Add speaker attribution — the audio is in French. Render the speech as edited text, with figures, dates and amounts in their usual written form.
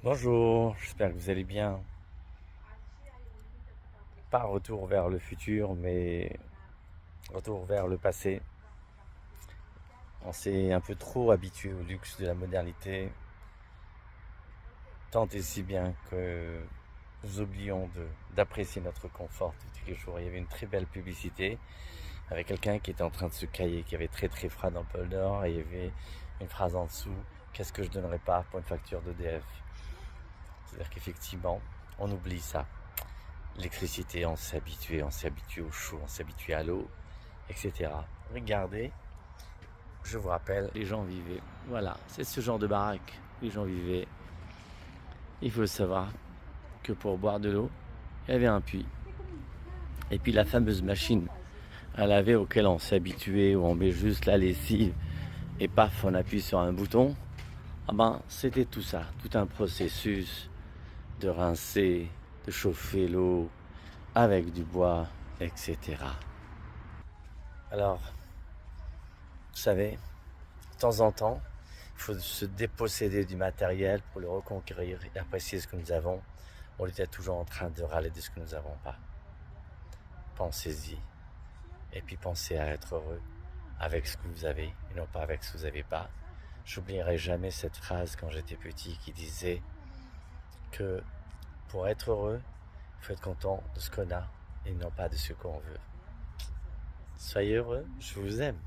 Speaker 1: Bonjour, j'espère que vous allez bien. Pas retour vers le futur, mais retour vers le passé. On s'est un peu trop habitué au luxe de la modernité, tant et si bien que nous oublions d'apprécier notre confort de tous les jours. Il y avait une très belle publicité avec quelqu'un qui était en train de se cailler, qui avait très très froid dans le Pôle Nord, et il y avait une phrase en dessous: qu'est-ce que je donnerais pas pour une facture d'EDF? C'est-à-dire qu'effectivement, on oublie ça. L'électricité, on s'est habitué au chaud, on s'est habitué à l'eau, etc. Regardez, je vous rappelle, les gens vivaient. Voilà, c'est ce genre de baraque. Les gens vivaient. Il faut savoir que pour boire de l'eau, il y avait un puits. Et puis la fameuse machine à laver auquel on s'est habitué, où on met juste la lessive et paf, on appuie sur un bouton. Ah ben, c'était tout ça, tout un processus de rincer, de chauffer l'eau avec du bois, etc. Alors, vous savez, de temps en temps, il faut se déposséder du matériel pour le reconquérir et apprécier ce que nous avons. On est toujours en train de râler de ce que nous n'avons pas. Pensez-y. Et puis pensez à être heureux avec ce que vous avez et non pas avec ce que vous n'avez pas. J'oublierai jamais cette phrase quand j'étais petit qui disait que pour être heureux, il faut être content de ce qu'on a et non pas de ce qu'on veut. Soyez heureux, je vous aime.